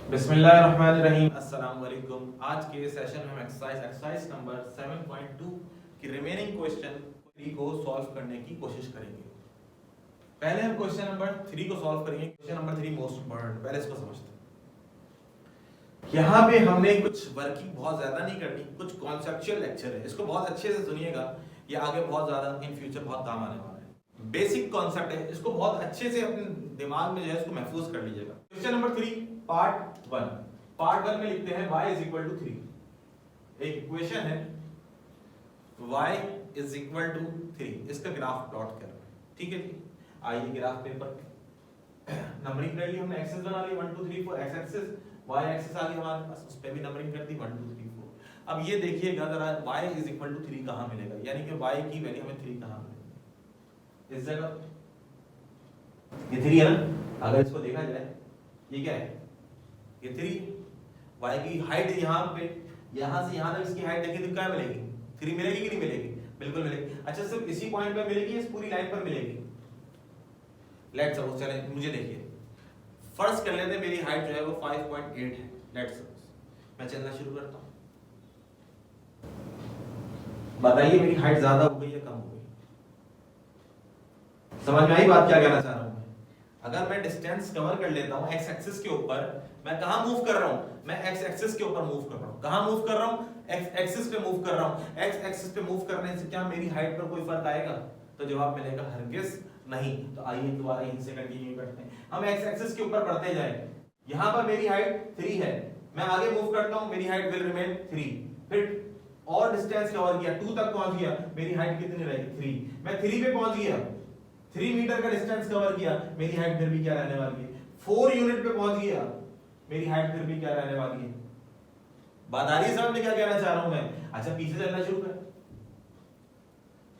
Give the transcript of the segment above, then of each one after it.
बिस्मिल्लाहिर्रहमानिर्रहीम। अस्सलाम वालेकुम। आज के सेशन में हम एक्सरसाइज नंबर 7.2 की रिमेनिंग क्वेश्चन 3 को सॉल्व करने की कोशिश करेंगे। पहले हम क्वेश्चन नंबर 3 को सॉल्व करेंगे। क्वेश्चन नंबर 3 मोस्ट इंपॉर्टेंट, पहले इसको समझते हैं। यहाँ पे हमने कुछ वर्किंग बहुत ज्यादा नहीं करनी, कुछ कॉन्सेप्चुअल लेक्चर है, इसको बहुत अच्छे से सुनिएगा, ये आगे बहुत ज्यादा इन फ्यूचर बहुत काम आने वाला है। बेसिक कॉन्सेप्ट है, इसको बहुत अच्छे से अपने दिमाग में जो है इसको महफूज कर लीजिएगा। क्वेश्चन नंबर 3 पार्ट 1 में लिखते हैं y इज इक्वल टू 3। एक इक्वेशन है y इज इक्वल टू 3, इसका ग्राफ प्लॉट कर रहे हैं। ठीक है जी, आइए ग्राफ पेपर नंबरिंग कर ली हमने, एक्सेस बना ली 1 2 3 4, एक्स एक्सिस y एक्सिस आ गई हमारे पास, उस पे भी नंबरिंग कर दी 1 2 3 4। अब ये देखिएगा जरा y इज इक्वल टू 3 कहां मिलेगा, यानी कि y की वैल्यू हमें 3 कहां मिलेगी। इस जगह ये 3 है ना, अगर इसको देखा जाए ये क्या है, ये 3 y की हाइट यहाँ पे, यहाँ से यहाँ तक इसकी हाइट देखिए तो क्या मिलेगी, 3 मिलेगी कि नहीं मिलेगी, बिल्कुल मिलेगी। अच्छा सिर्फ इसी पॉइंट पे मिलेगी, इस पूरी लाइन पर मिलेगी। लेट्स सपोज, चले मुझे देखिए फर्स्ट कर लेते हैं, मेरी हाइट जो है वो 5.8 है। लेट्स सपोज मैं चलना शुरू करता हूँ, बताइए मेरी हाइट ज्यादा हो गई या कम हो गई। समझ में आई बात क्या कहना चाह रहा हूँ। अगर मैं डिस्टेंस कवर कर लेता हूं एक्स एक्सिस के ऊपर, मैं कहां मूव कर रहा हूं, मैं एक्स एक्सिस के ऊपर मूव कर रहा हूं। कहां मूव कर रहा हूं, एक्स एक्सिस पे मूव कर रहा हूं। एक्स एक्सिस पे मूव करने से क्या मेरी हाइट पर कोई फर्क आएगा, तो जवाब मिलेगा हरगिज नहीं। तो आइए दोबारा यहीं से कंटिन्यू करते हैं, हम एक्स एक्सिस के ऊपर बढ़ते जाएं। यहां पर मेरी हाइट 3 है, मैं आगे मूव करता हूं, मेरी हाइट विल रिमेन 3। फिर और डिस्टेंस कवर किया, 2 तक पहुंच गया, मेरी हाइट कितनी रहेगी 3। मैं 3 पे पहुंच गया, 3 मीटर का डिस्टेंस कवर किया, मेरी हाइट फिर भी क्या रहने वाली है 4 यूनिट पे पहुंच गया, मेरी हाइट फिर भी क्या रहने वाली है। बात आ रही है समझ में क्या कहना चाह रहा हूं मैं। अच्छा पीछे चलना शुरू कर,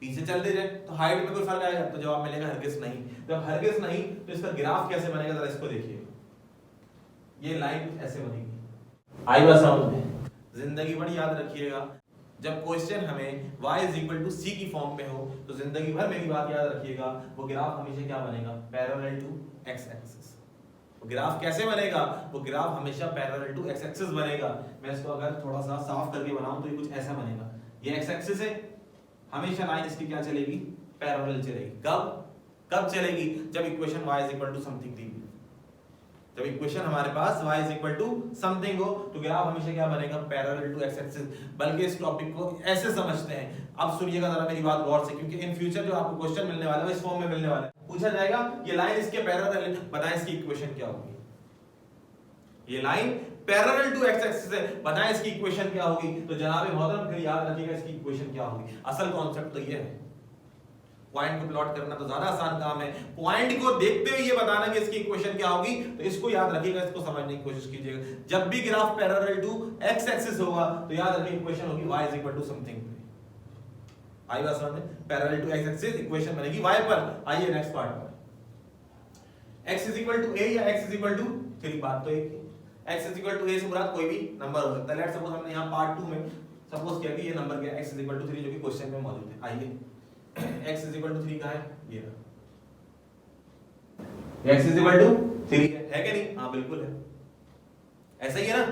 पीछे चलते जाए तो हाइट में कोई फर्क आएगा, तो जवाब मिलेगा हरगिज नहीं। जब हरगिज नहीं तो इसका ग्राफ कैसे बनेगा, जरा इसको देखिए। ये लाइन कुछ ऐसे बनेगी, आई बात समझ में। जिंदगी भर याद रखिएगा, जब क्वेश्चन हमें y is equal to c की फॉर्म में हो तो जिंदगी भर मेरी बात याद रखिएगा, वो ग्राफ हमेशा क्या बनेगा, पैरेलल टू x एक्सिस। वो ग्राफ कैसे बनेगा, वो ग्राफ हमेशा पैरेलल टू x एक्सिस बनेगा। मैं इसको अगर थोड़ा सा साफ करके बनाऊं तो ये कुछ ऐसा बनेगा। ये x एक्सिस है, हमेशा लाइन इसकी क्या चलेगी, पैरेलल चलेगी। कब चलेगी, जब equation y is equal to something दी, जब इक्वेशन हमारे पास y is equal to something हो तो ग्राफ हमेशा क्या बनेगा, पैरेलल टू x एक्सिस। बल्कि इस टॉपिक को ऐसे समझते हैं, अब सुनिएगा जरा मेरी बात गौर से, क्योंकि इन फ्यूचर जो आपको क्वेश्चन मिलने वाला है इस फॉर्म में मिलने वाला है। पूछा जाएगा ये लाइन इसके पैरेलल है, बताएं इसकी इक्वेशन क्या होगी। ये line parallel to x axis है, बताएं इसकी इक्वेशन क्या होगी। तो जनाब मोहतरम फिर याद रखिएगा इसकी इक्वेशन क्या होगी। असल कॉन्सेप्ट तो ये है, पॉइंट को प्लॉट करना तो ज्यादा आसान काम है, पॉइंट को देखते हुए ये बताना कि इसकी इक्वेशन क्या होगी। तो इसको याद रखिएगा, इसको समझने की कोशिश कीजिएगा। जब भी graph parallel to x axis होगा तो याद रखिए इक्वेशन होगी y is equal to something. आई बात समझ में, parallel to x axis equation बनेगी y पर। आइए नेक्स्ट पार्ट पर, x is equal to a या x इज इक्वल टू 3, बात तो एक ही। x is equal to a से मुराद कोई भी नंबर हो सकता है। लेट्स सपोज हमने यहां पार्ट 2 में सपोज किया कि ये नंबर क्या है, x इज इक्वल टू 3, जो कि क्वेश्चन में मौजूद है। आइए x इज इक्वल टू 3 कहां है, ये रहा, x इज इक्वल टू 3 है कि नहीं, हाँ बिल्कुल है, ऐसा ही है ना।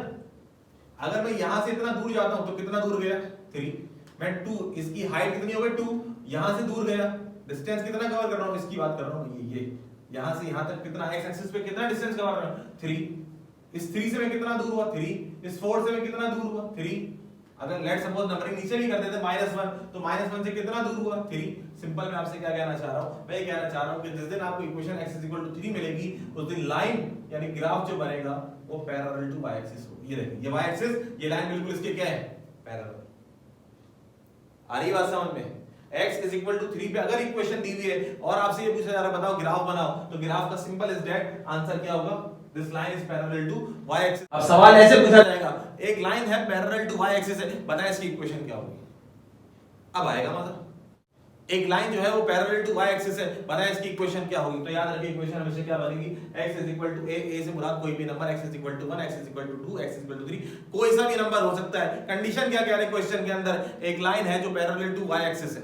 अगर मैं यहां से इतना दूर जाता हूं तो कितना दूर गया 3, मैं 2, इसकी हाइट कितनी हो गई 2, यहां से दूर गया, डिस्टेंस कितना कवर कर रहा हूं, इसकी बात कर रहा हूं। ये यहां से यहां तक कितना, x एक्सिस पे कितना डिस्टेंस कवर कर रहा हूं 3। इस 3 से मैं कितना दूर हुआ 3, इस 4 से मैं कितना दूर हुआ 3। अगर लेट सपोज नंबरिंग नीचे भी कर देते -1 तो -1 से कितना दूर हुआ 3। सिंपल मैं आपसे क्या कहना चाह रहा हूं, मैं ये कहना चाह रहा हूं कि जिस दिन आपको equation x is equal to 3 मिलेगी उस दिन लाइन यानी ग्राफ जो बनेगा वो पैरेलल टू y एक्सिस होगी। ये देखिए ये y एक्सिस, ये लाइन बिल्कुल इसके क्या है, पैरेलल। आ रही बात समझ में। x इज इक्वल टू 3 पे अगर इक्वेशन दी हुई है और आपसे ये पूछा जा रहा है बताओ ग्राफ बनाओ, तो ग्राफ का सिंपल इज दैट आंसर क्या होगा, this line is parallel to y axis. अब सवाल ऐसे पूछा जाएगा, एक लाइन है पैरेलल टू y एक्सिस है, बताएं इसकी इक्वेशन क्या होगी। अब आएगा मजा, एक लाइन जो है वो पैरेलल टू y एक्सिस है, बताएं इसकी इक्वेशन क्या होगी। तो याद रखिए इक्वेशन हमेशा क्या बनेगी, x is equal to a से मुराद कोई भी number, x is equal to 1, x is equal to 2, x is equal to 3, कोई सा भी नंबर हो सकता है। कंडीशन क्या कह रहे हैं क्वेश्चन के अंदर, एक लाइन है जो पैरेलल टू y एक्सिस है।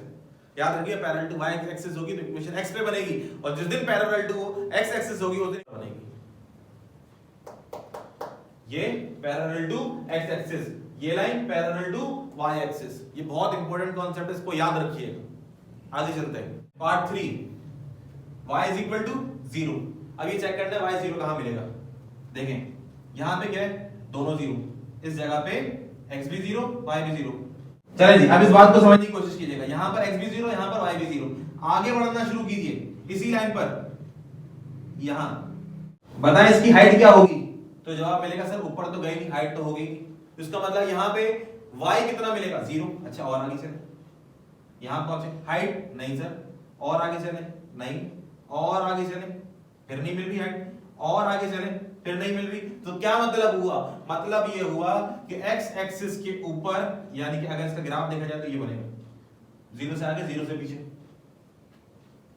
याद रखिए पैरेलल टू y एक्सिस होगी तो इक्वेशन x पे बनेगी, और जिस दिन पैरेलल टू x एक्सिस होगी उस दिन बनेगी। ये पैरेलल टू एक्स एक्सिस, ये line parallel to y axis. ये बहुत इंपॉर्टेंट कॉन्सेप्ट है, इसको याद रखिएगा। आगे चलते हैं part 3, y is equal to 0। अब ये चेक करना है y 0 कहां मिलेगा। देखें यहां पे क्या है, दोनों 0, इस जगह पे x भी 0 y भी 0। चलिए जी अब इस बात को समझने की कोशिश कीजिएगा, यहां पर x भी 0, यहां पर y भी 0। आगे बढ़ना शुरू कीजिए इसी लाइन पर, यहां बताएं इसकी हाइट क्या होगी, तो जवाब मिलेगा सर ऊपर तो गई नहीं, हाइट तो होगी। तो इसका मतलब यहां पे y कितना मिलेगा 0। अच्छा और आगे चले, यहां पहुंचे, हाइट नहीं सर, और आगे चले नहीं, और आगे चले फिर नहीं मिल रही हाइट, और आगे चले फिर नहीं मिल रही। तो क्या मतलब हुआ, मतलब ये हुआ कि x एक्सिस के ऊपर, यानी कि अगर इसका ग्राफ देखा जाए तो ये बनेगा 0 से आगे 0 से पीछे।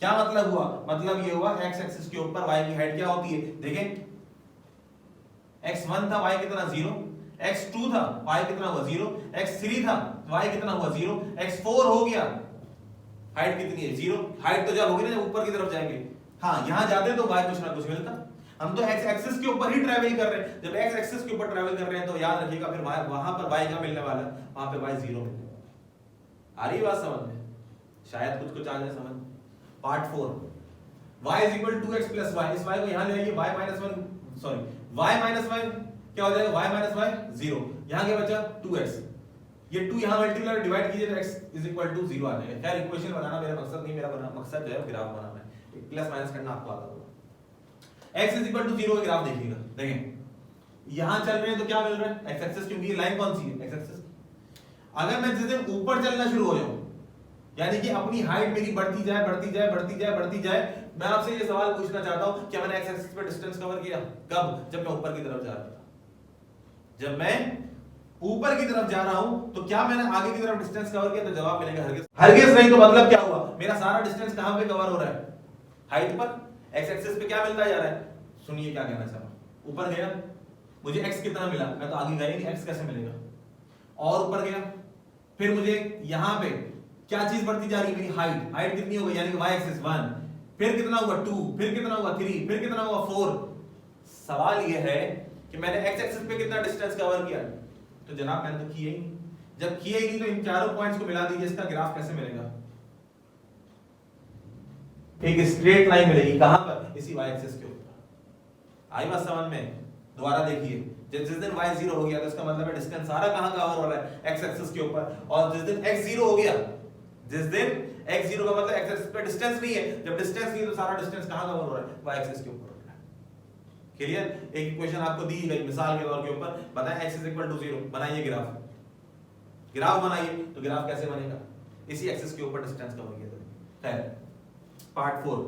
क्या मतलब हुआ, मतलब ये हुआ x एक्सिस के ऊपर y की हाइट क्या होती है। देखें x1 था y कितना 0, x2 था y कितना हुआ 0, x3 था y कितना हुआ 0, x4 हो गया, हाइट कितनी है 0। हाइट तो जब होगी ना जब ऊपर की तरफ जाएंगे, हाँ यहां जाते तो y कुछ ना कुछ मिलता। हम तो x एक्सिस के ऊपर ही ट्रैवल कर रहे हैं, जब x एक्सिस के ऊपर ट्रैवल कर रहे हैं तो याद रखिएगा फिर वहां पर y क्या मिलने वाला है, वहां पे y 0 मिलने वाला। आ रही बात समझ में, शायद कुछ आ जाए समझ। Part 4, y is equal to 2x plus y, इस y को यहां ले आइए, y minus 1 sorry y minus 1 क्या हो जाएगा, y minus y 0, यहां क्या बचा 2x, ये 2 यहां मल्टीप्लाई डिवाइड कीजिए तो x is equal to 0 आ जाएगा। खैर इक्वेशन बनाना मेरा मकसद नहीं, मेरा मकसद जो है ग्राफ बनाना है, प्लस माइनस करना आपको आता होगा। x is equal to 0 का ग्राफ देखिएगा, देखें यहां चल रहे हैं तो क्या मिल रहा है, x एक्सिस, क्योंकि ये लाइन कौन सी है x एक्सिस। अगर मैं जिस दिन ऊपर चलना शुरू हो जाऊं, यानी कि अपनी हाइट मेरी बढ़ती जाए बढ़ती जाए बढ़ती जाए बढ़ती जाए, मैं आपसे ये सवाल पूछना चाहता हूं कि मैंने x एक्सिस पे डिस्टेंस कवर किया कब, जब मैं ऊपर की तरफ जा रहा था। जब मैं ऊपर की तरफ जा रहा हूं तो क्या मैंने आगे की तरफ डिस्टेंस कवर किया, तो जवाब मिलेगा हरगिज। हरगिज नहीं तो मतलब क्या हुआ, मेरा सारा डिस्टेंस कहां पे कवर हो रहा है, हाइट पर। x एक्सिस पे क्या मिलता जा रहा है, सुनिए क्या कहना चाह रहा हूं। ऊपर गया मुझे x कितना मिला, मैं तो आगे गया ही नहीं, x कैसे मिलेगा। और ऊपर गया फिर मुझे यहां पे क्या चीज बढ़ती जा रही है, मेरी हाइट। हाइट कितनी हो गई, यानी कि y एक्सिस 1, फिर कितना हुआ 2, फिर कितना हुआ 3, फिर कितना हुआ 4। सवाल यह है कि मैंने x एक्सिस पे कितना डिस्टेंस कवर किया, तो जनाब मैंने तो किया ही नहीं। जब किया ही नहीं तो इन चारों पॉइंट्स को मिला दीजिए, इसका ग्राफ कैसे मिलेगा। एक स्ट्रेट लाइन मिलेगी कहां पर, इसी y एक्सिस के ऊपर। आई बात समझ में, दोबारा देखिए, जिस दिन y 0 हो गया तो इसका मतलब है डिस्टेंस सारा कहां कवर हो रहा है, x एक्सिस के ऊपर। और जिस दिन x 0 हो गया, जिस दिन x 0 का मतलब x एक्सिस पे डिस्टेंस नहीं है, जब डिस्टेंस नहीं है तो सारा डिस्टेंस कहां कवर हो रहा है, y एक्सिस के ऊपर हो रहा है। क्लियर। एक इक्वेशन आपको दी गई मिसाल के तौर के ऊपर, बताएं x इज इक्वल टू 0, बनाइए ग्राफ, ग्राफ बनाइए। तो ग्राफ कैसे बनेगा, इसी एक्सिस के ऊपर डिस्टेंस कवर किया जाएगा। खैर पार्ट 4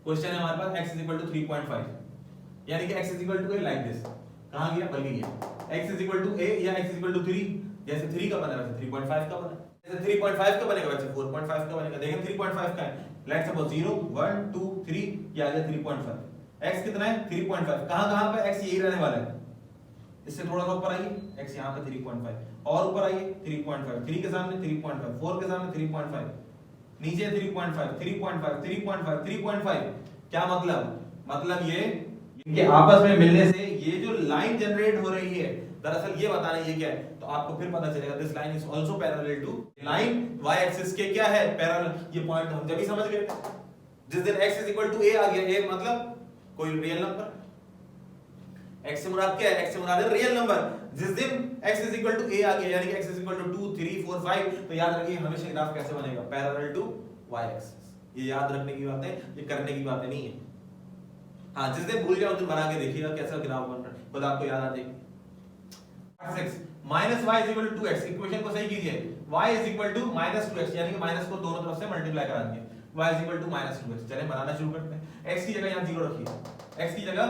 क्वेश्चन है हमारे पास, x इज इक्वल टू 3.5, यानी कि x is equal to a like this. कहां गया, बल्कि गया x is equal to a या x इज इक्वल टू 3, जैसे 3 का बना वैसे 3.5 का बना, जैसे 3.5 का बनेगा वैसे 4.5 का बनेगा। देखें 3.5 का है, लेट्स सपोज 0 1 2 3, ये आ गया 3.5। x कितना है 3.5, कहां पे x यही रहने वाला है, इससे थोड़ा सा ऊपर आइए, x यहां पे 3.5, और ऊपर आइए 3.5, 3 के सामने 3.5, 4 के सामने 3.5, नीचे 3.5 3.5 3.5 3.5। क्या मतलब ये इनके आपस में मिलने से ये जो लाइन जनरेट हो रही है, दरअसल ये बताना ये क्या है, तो आपको फिर पता चलेगा this line is also parallel to line y axis के क्या है, पैरेलल। ये पॉइंट हम जब ही समझ गए, जिस दिन x is equal to a आ गया, a मतलब कोई रियल नंबर, x से मुराद क्या है, x से मुराद है रियल नंबर। जिस दिन x is equal to a आ गया, यानी कि x इज इक्वल टू 2 3 4 5, तो याद रखिए हमेशा ग्राफ कैसे बनेगा, पैरेलल टू y एक्सिस। ये याद रखने की बात है, ये करने की बात नहीं है। हाँ जिस दिन भूल जाओ तो बना के देखिएगा कैसा ग्राफ बन रहा है, खुद आपको याद आ जाएगी। 6 minus y is equal to 2x, equation को सही कीजिए, y is equal to minus 2x, यानी कि माइनस को दोनों तरफ से मल्टीप्लाई करा दिए, y is equal to minus 2x। चलिए बनाना शुरू करते हैं। x की जगह यहां 0 रखिए, x की जगह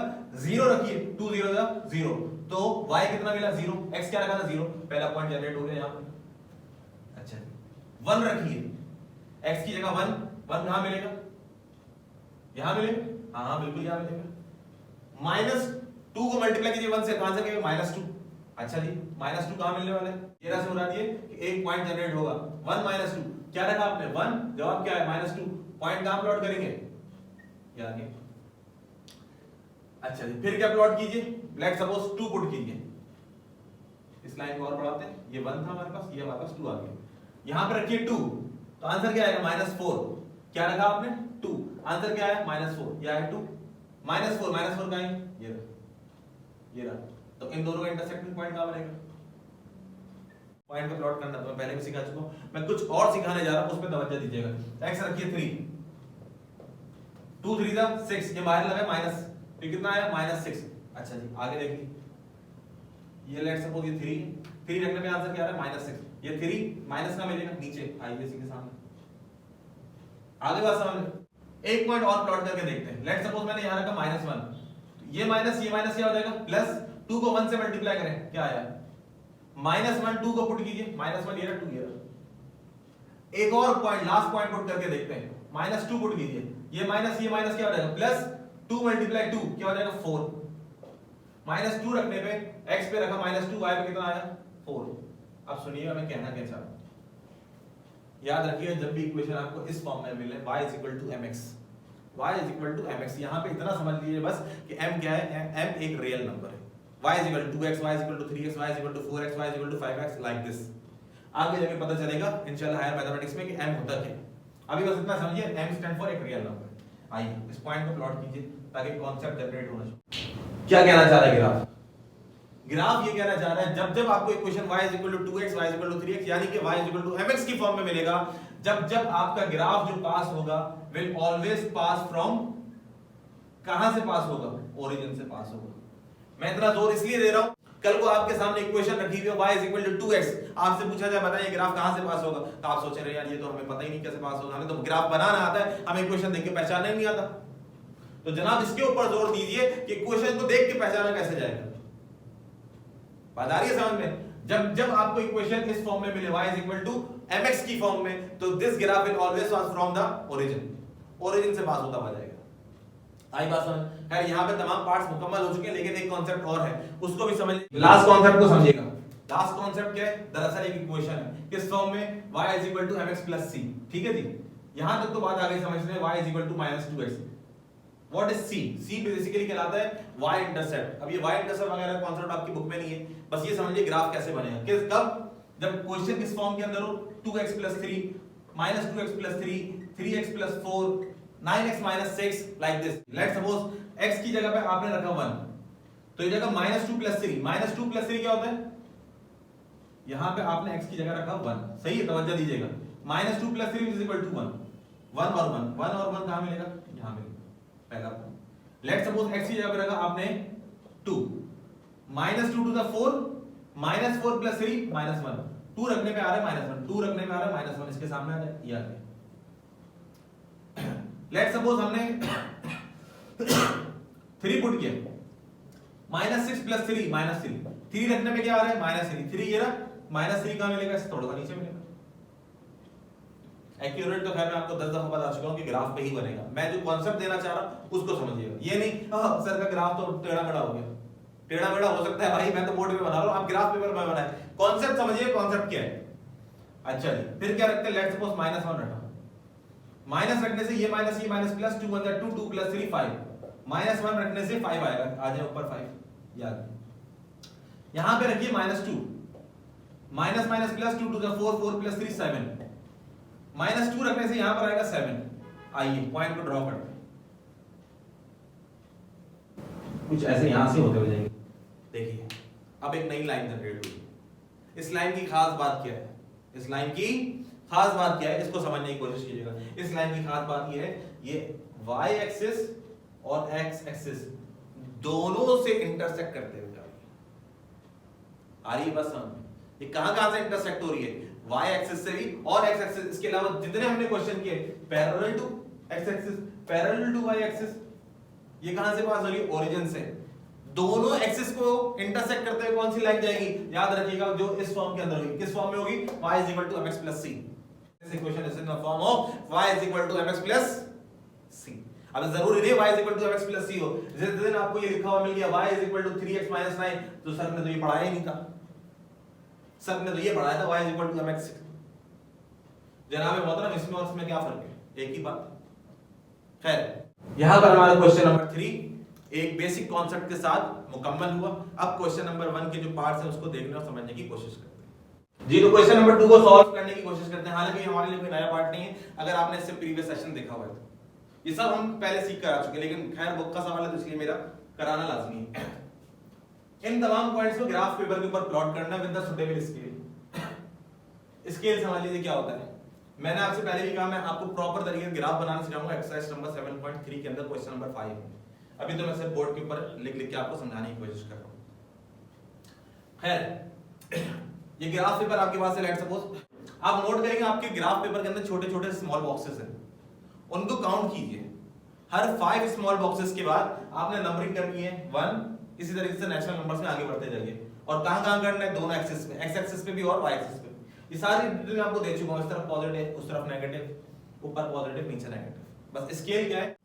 0 रखिए, 2 0 का 0, तो y कितना मिला 0, x क्या रखा था 0, पहला पॉइंट जनरेट हो गया यहां पे। अच्छा 1 रखिए, x की जगह 1 कहां मिलेगा, यहां मिलेगा, हां बिल्कुल यहां मिलेगा। माइनस 2 को मल्टीप्लाई कीजिए 1 से, कहां से आएगा माइनस 2। अच्छा जी माइनस 2 कहां मिलने वाला है, ये रहा से बता दिए कि एक पॉइंट जनरेट होगा 1 माइनस 2, क्या रखा आपने 1, जवाब क्या है माइनस 2, पॉइंट कहां प्लॉट करेंगे, ये आगे। अच्छा जी फिर क्या प्लॉट कीजिए, लेट सपोज 2 पुट कीजिए, इस लाइन को और बढ़ाते हैं, ये 1 था हमारे पास, ये हमारे पास 2 आ गया, यहां पे रखिए 2, तो आंसर क्या आएगा -4, क्या रखा आपने 2, आंसर क्या है -4, यह है 2, -4 कहां है, ये रहा, तो इन दोनों का इंटरसेक्टिंग पॉइंट कहां बनेगा, पॉइंट को प्लॉट करना तो मैं पहले भी सिखा चुका हूं, मैं कुछ और सिखाने जा रहा हूं, उस पे तवज्जो दीजिएगा। x रखिए 3, 2 3 जा 6, ये बाहर लगा माइनस, तो कितना आया -6। अच्छा जी आगे देखिए, ये लेट सपोज ये 3 रखने पे आंसर क्या आ रहा है -6, ये 3 माइनस का मिलेगा नीचे, आइए इसी के सामने आगे बात समझ में। एक पॉइंट और प्लॉट करके देखते हैं, लेट सपोज मैंने यहां रखा -1, ये माइनस क्या हो जाएगा प्लस, 2 को 1 से मल्टीप्लाई करें क्या आया -1, 2 को पुट कीजिए, -1 ये रहा 2 ये रहा। एक और पॉइंट लास्ट पॉइंट पुट करके देखते हैं, -2 पुट कीजिए, ये माइनस क्या हो जाएगा प्लस, 2 मल्टीप्लाई 2 क्या हो जाएगा 4, -2 रखने पे x पे रखा -2, y पे कितना आया 4। अब सुनिएगा मैं कहना क्या चाह रहा हूं, याद रखिए जब भी इक्वेशन आपको इस फॉर्म में मिले y mx, यहां पे इतना समझ लीजिए बस कि m क्या है, m एक रियल नंबर है, y 2x, y 3x, y 4x, y 5x like this. आगे जाके पता चलेगा इंशाल्लाह हायर मैथमेटिक्स में कि m होता क्या है, अभी बस इतना समझिए m स्टैंड फॉर एक रियल नंबर। आइए इस पॉइंट को प्लॉट कीजिए ताकि कॉन्सेप्ट जनरेट होना चाहिए। क्या कहना चाह रहा है ग्राफ ये कहना चाह रहा है जब जब आपको equation y 2x, y 3x यानी कि y mx की फॉर्म में मिलेगा, जब आपका ग्राफ जो पास होगा विल ऑलवेज पास फ्रॉम, कहां से पास होगा, ओरिजिन से पास होगा। मैं इतना जोर इसलिए दे रहा हूं, कल को आपके सामने इक्वेशन रखी हुई है y 2x, आपसे पूछा जाए बताइए ग्राफ कहां से पास होगा, तो आप सोच रहे हैं यार ये तो हमें पता ही नहीं कैसे पास होगा, हमें तो ग्राफ बनाना आता है, हमें इक्वेशन देख के पहचानना ही नहीं आता। तो जनाब इसके ऊपर जोर दीजिए कि इक्वेशन को देख के पहचाना कैसे जाएगा, बात आ रही है समझ में। जब आपको इक्वेशन इस फॉर्म में मिले y mx की फॉर्म में, तो this graph will always pass from the origin से पास होता हुआ जाएगा। आई बात समझ। खैर यहाँ पे तमाम पार्ट्स मुकम्मल हो चुके हैं, लेकिन एक कॉन्सेप्ट और है, उसको भी समझ, लास्ट कॉन्सेप्ट को समझिएगा। लास्ट कॉन्सेप्ट क्या है, दरअसल एक इक्वेशन है किस फॉर्म में, y mx c, ठीक है जी। यहां तक तो बात आ गई समझ में, y -2x। What is c? c basically कहलाता है y इंटरसेप्ट। अब ये y इंटरसेप्ट वगैरह कॉन्सेप्ट आपकी बुक में नहीं है, बस ये समझिए ग्राफ कैसे बनेगा, किस कब, जब क्वेश्चन किस फॉर्म के अंदर हो, 2x + 3 -2x + 3 3x + 4 9x - 6 like this. Let's suppose x की जगह पे आपने रखा 1, तो ये जगह -2 + 3 -2 + 3 क्या होता है, यहां पे आपने x की जगह रखा 1, सही है, तवज्जो दीजिएगा। -2 + 3 = 1, 1 और 1 कहां मिलेगा, यहां मिलेगा पहला पॉइंट। लेट्स सपोज x की जगह पे रखा आपने 2 -2 to the 4 -4 + 3 -1, 2 रखने पे आ रहा है -1, 2 रखने पे आ रहा है -1, इसके सामने आ जाए ये आ गया। लेट्स सपोज हमने 3 पुट किया, -6 + 3 -3, 3 रखने पे क्या आ रहा है -3, 3 ये रहा -3 कहां मिलेगा, इससे थोड़ा सा नीचे मिलेगा। एक्यूरेट तो खैर मैं आपको 10 दफा बता चुका हूं कि ग्राफ पे ही बनेगा, मैं जो कॉन्सेप्ट देना चाह रहा हूं उसको समझिएगा। ये नहीं सर का ग्राफ तो टेढ़ा मेढ़ा हो गया, टेढ़ा मेढ़ा हो सकता है भाई, मैं तो बोर्ड पे बना रहा हूं, आप ग्राफ पेपर में बनाए। कॉन्सेप्ट समझिए, कॉन्सेप्ट क्या है। अच्छा जी, फिर क्या रखते हैं, लेट्स सपोज -1 रखा, माइनस रखने से ये माइनस प्लस 2 1 2 2 + 3 5, -1 रखने से 5 आएगा, आ जाए ऊपर 5 याद। यहां पे रखिए -2, माइनस प्लस 2 to the 4 4 + 3 7, -2 रखने से यहां पर आएगा 7। आइए पॉइंट को ड्रॉ करते हैं, कुछ ऐसे यहां से होते हुए जाएंगे। देखिए अब एक नई लाइन जनरेट हुई। इस लाइन की खास बात क्या है, इस लाइन की खास बात क्या है, इसको समझने की कोशिश कीजिएगा। इस लाइन की खास बात ये है, ये y एक्सिस और x एक्सिस दोनों से इंटरसेक्ट करते हुए जा रही है। आ रही है बस समझ, ये कहां से इंटरसेक्ट हो रही है, y एक्सिस से भी और x एक्सिस, इसके अलावा जितने हमने क्वेश्चन किए parallel to x axis, parallel to y axis, ये कहां से पास हो रही है, ओरिजिन से। दोनों एक्सिस को इंटरसेक्ट करते हुए कौन सी लाइन जाएगी, याद रखिएगा जो इस फॉर्म के अंदर होगी। किस फॉर्म में होगी, y mx + c। This equation is in the form of y mx + c। अब जरूरी नहीं y mx + c हो, जिस दिन आपको ये लिखा हुआ मिल गया y 3x - 9, तो सर ने तो ये पढ़ाया ही नहीं था, सर ने तो ये पढ़ाया था y mx। जनाब मोहतरम इसमें क्या फर्क है, एक ही बात। खैर यहां पर हमारा क्वेश्चन नंबर 3, एक बेसिक कॉन्सेप्ट के साथ मुकम्मल हुआ। अब क्वेश्चन नंबर 1 के जो पार्ट्स हैं उसको देखने और समझने की कोशिश करते हैं जी। तो क्वेश्चन नंबर 2 को सॉल्व करने की कोशिश करते हैं। हालांकि हमारे लिए कोई नया पार्ट नहीं है, अगर आपने इससे प्रीवियस सेशन देखा हुआ है तो ये सब हम पहले सीख कर आ चुके हैं, लेकिन खैर बुक का सवाल है तो इसलिए मेरा कराना लाजमी है। इन तमाम पॉइंट्स को ग्राफ पेपर के ऊपर प्लॉट करना with the suitable scale. Scale समझ लीजिए क्या होता है। मैंने आपसे पहले भी कहा मैं आपको प्रॉपर तरीके से ग्राफ बनाना सिखाऊंगा एक्सरसाइज नंबर 7.3 के अंदर क्वेश्चन नंबर 5 में। अभी तो मैं सिर्फ बोर्ड के ऊपर लिख लिख के आपको समझाने की कोशिश कर रहा हूं। खैर ये ग्राफ पेपर आपके पास है, लेट्स सपोज आप नोट करेंगे आपके ग्राफ पेपर के अंदर छोटे छोटे स्मॉल बॉक्सेस हैं, उनको काउंट कीजिए। हर 5 स्मॉल बॉक्सेस के बाद आपने नंबरिंग करनी है 1। इसी तरीके से नेचुरल नंबर्स में आगे बढ़ते जाइए। और कहां करना है, दोनों एक्सिस पे, एक्स एक्सिस पे भी और वाई एक्सिस पे। ये सारी डिटेल मैं आपको दे चुका हूं, इस तरफ पॉजिटिव उस तरफ नेगेटिव, ऊपर पॉजिटिव नीचे नेगेटिव। बस स्केल क्या है,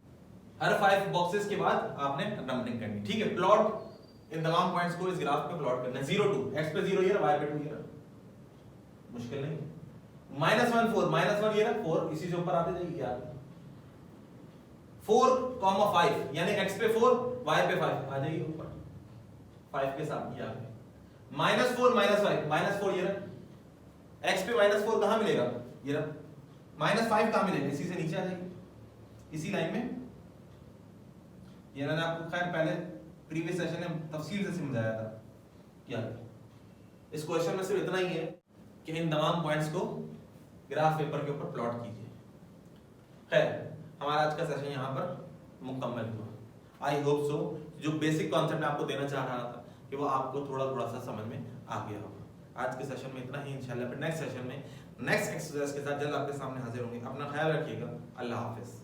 हर 5 बॉक्सेस के बाद आपने नंबरिंग करनी, ठीक है। प्लॉट इन तमाम पॉइंट्स को इस ग्राफ पे प्लॉट करना है। 0 2 x पे 0 ये रहा, y पे 2 ये रहा, मुश्किल नहीं है। -1 4 -1 ये रहा 4, इसी से ऊपर आते जाइए यार। 4, 5 यानी x पे 4 y पे 5 आ जाइए ऊपर, 5 के साथ ये आ गए। -4 -5 -4 ये रहा, x पे -4 कहां मिलेगा, ये रहा। -5 कहां मिलेगा, इसी से नीचे आ जाइए, इसी लाइन में। ये मैंने आपको खैर पहले प्रीवियस सेशन में तफसील से समझाया था क्या। इस क्वेश्चन में सिर्फ इतना ही है कि इन तमाम पॉइंट्स को ग्राफ पेपर के ऊपर प्लॉट कीजिए। खैर हमारा आज का सेशन यहाँ पर मुकम्मल हुआ। आई होप सो जो बेसिक कॉन्सेप्ट आपको देना चाह रहा था कि वो आपको थोड़ा थोड़ा सा समझ में आ गया होगा। आज के सेशन में इतना ही। इंशाल्लाह फिर नेक्स्ट सेशन में नेक्स्ट एक्सरसाइज के साथ जल्द आपके सामने हाजिर होंगे। अपना ख्याल रखिएगा। अल्लाह हाफिज।